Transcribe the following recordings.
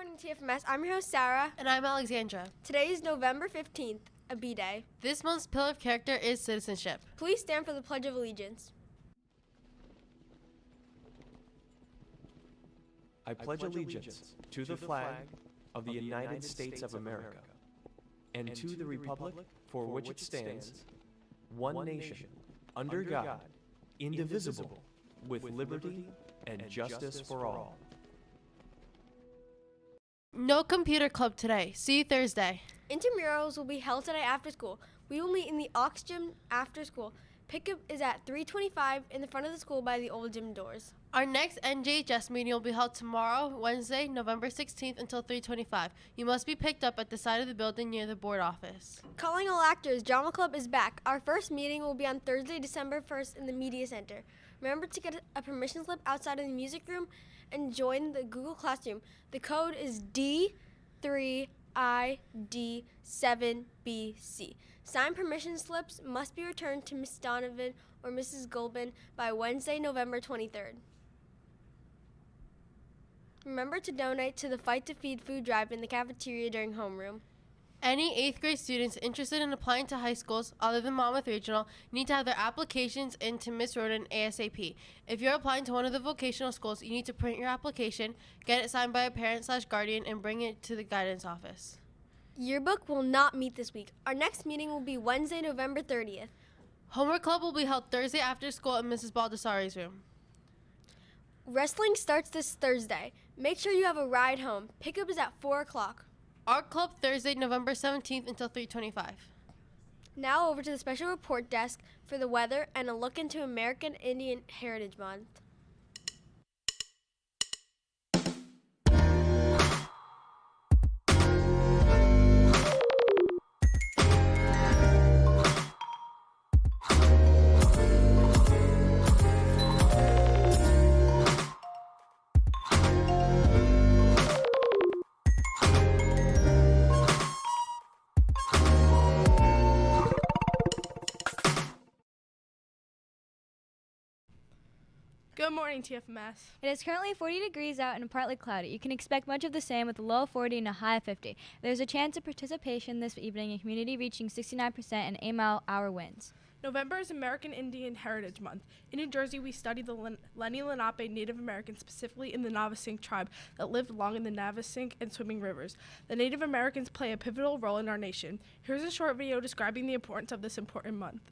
morning, TFMS. I'm your host, Sarah. And I'm Alexandra. Today is November 15th, a B-Day. This month's pillar of character is citizenship. Please stand for the Pledge of Allegiance. I pledge allegiance to the flag of the United States of America and to the republic for which it stands, one nation, under God, indivisible, with liberty and justice for all. No computer club today. See you Thursday. Intramurals will be held today after school. We will meet in the Aux Gym after school. Pickup is at 3:25 in the front of the school by the old gym doors. Our next NJHS meeting will be held tomorrow, Wednesday, November 16th until 3:25. You must be picked up at the side of the building near the board office. Calling all actors, Drama Club is back. Our first meeting will be on Thursday, December 1st in the Media Center. Remember to get a permission slip outside of the music room and join the Google Classroom. The code is D3ID7BC. Signed permission slips must be returned to Ms. Donovan or Mrs. Goldman by Wednesday, November 23rd. Remember to donate to the Fight to Feed food drive in the cafeteria during homeroom. Any 8th grade students interested in applying to high schools other than Monmouth Regional need to have their applications in to Ms. Roden ASAP. If you're applying to one of the vocational schools, you need to print your application, get it signed by a parent/guardian, and bring it to the guidance office. Yearbook will not meet this week. Our next meeting will be Wednesday, November 30th. Homework club will be held Thursday after school in Mrs. Baldessari's room. Wrestling starts this Thursday. Make sure you have a ride home. Pickup is at 4 o'clock. Art club Thursday, November 17th until 3:25. Now over to the special report desk for the weather and a look into American Indian Heritage Month. Good morning, TFMS. It is currently 40 degrees out and partly cloudy. You can expect much of the same with a low of 40 and a high of 50. There's a chance of participation this evening in community reaching 69% and 8-mile-hour winds. November is American Indian Heritage Month. In New Jersey, we study the Lenni Lenape Native Americans, specifically in the Navasink tribe that lived along in the Navasink and swimming rivers. The Native Americans play a pivotal role in our nation. Here's a short video describing the importance of this important month.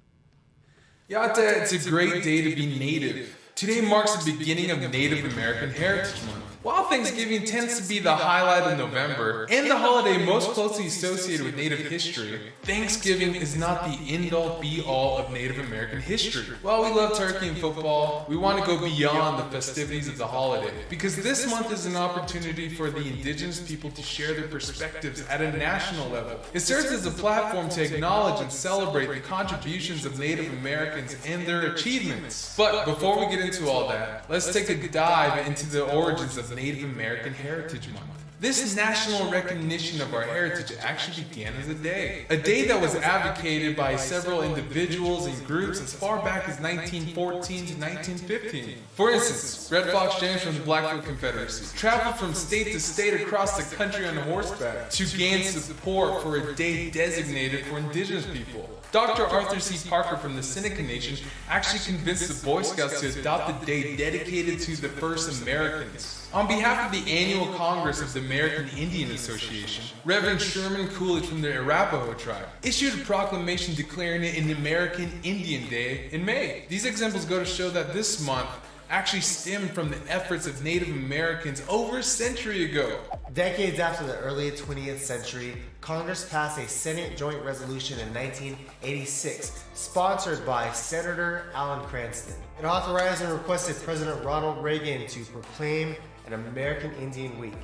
Yata, it's a great day to be Native. Today marks the beginning of Native American Heritage Month. While Thanksgiving tends to be the highlight of November and the holiday most closely associated with Native history, Thanksgiving is not the end-all be-all of Native American history. While we love turkey and football, we want to go beyond the festivities of the holiday, because this month is an opportunity for the indigenous people to share their perspectives at a national level. It serves as a platform to acknowledge and celebrate the contributions of Native Americans and their achievements. But before we get into all that, let's take a dive into the origins of Native American Heritage Month. This national recognition of our heritage actually began as a day that was advocated by several individuals and groups as far back as 1914 to 1915. For instance, Red Fox James from the Blackfoot Confederacy traveled from state to state across the country on horseback to gain support for a day designated for indigenous people. Dr. Arthur C. Parker from the Seneca Nation actually convinced the Boy Scouts to adopt a day dedicated to the first Americans. On behalf of the annual Congress of the American Indian Association, Reverend Sherman Coolidge from the Arapaho tribe issued a proclamation declaring it an American Indian Day in May. These examples go to show that this month actually stemmed from the efforts of Native Americans over a century ago. Decades after the early 20th century, Congress passed a Senate Joint Resolution in 1986, sponsored by Senator Alan Cranston. It authorized and requested President Ronald Reagan to proclaim an American Indian Week,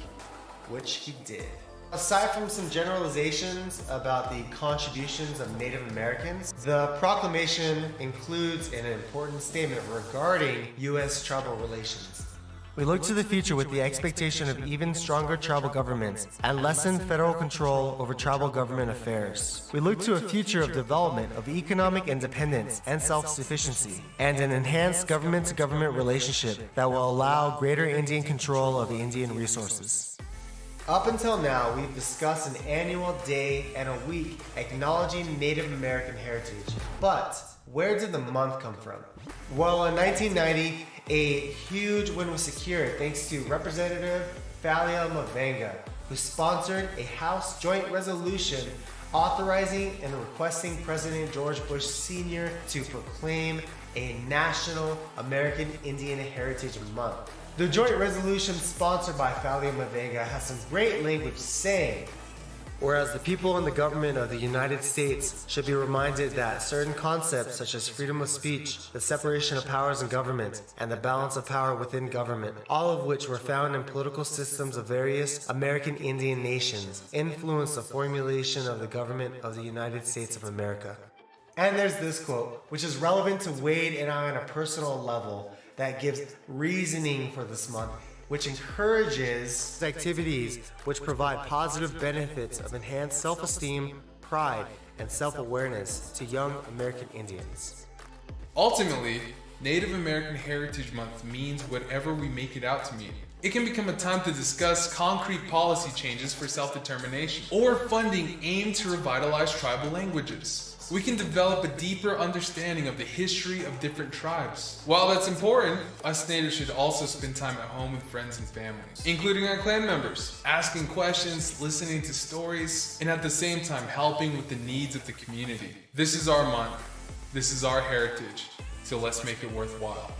which he did. Aside from some generalizations about the contributions of Native Americans, the proclamation includes an important statement regarding U.S. tribal relations. We look to the future with the expectation of even stronger tribal governments and lessened federal control over tribal government affairs. We look to a future of development of economic independence and self-sufficiency, and an enhanced government-to-government relationship that will allow greater Indian control of the Indian resources. Up until now, we've discussed an annual day and a week acknowledging Native American heritage. But where did the month come from? Well, in 1990, a huge win was secured thanks to Representative Thalia Mavenga, who sponsored a House joint resolution authorizing and requesting President George Bush Sr. to proclaim a National American Indian Heritage Month. The joint resolution sponsored by Thalia Mavenga has some great language saying, whereas the people and the government of the United States should be reminded that certain concepts such as freedom of speech, the separation of powers in government, and the balance of power within government, all of which were found in political systems of various American Indian nations, influence the formulation of the government of the United States of America. And there's this quote, which is relevant to Wade and I on a personal level, that gives reasoning for this month, which encourages activities which provide positive benefits of enhanced self-esteem, pride, and self-awareness to young American Indians. Ultimately, Native American Heritage Month means whatever we make it out to mean. It can become a time to discuss concrete policy changes for self-determination or funding aimed to revitalize tribal languages. We can develop a deeper understanding of the history of different tribes. While that's important, us natives should also spend time at home with friends and families, including our clan members, asking questions, listening to stories, and at the same time helping with the needs of the community. This is our month. This is our heritage. So let's make it worthwhile.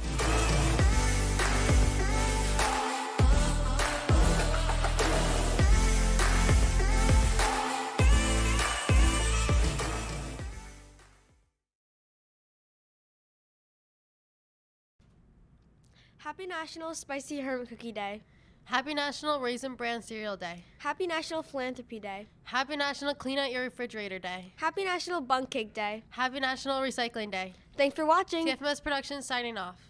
Happy National Spicy Hermit Cookie Day. Happy National Raisin Bran Cereal Day. Happy National Philanthropy Day. Happy National Clean Out Your Refrigerator Day. Happy National Bunk Cake Day. Happy National Recycling Day. Thanks for watching. TFMS Productions signing off.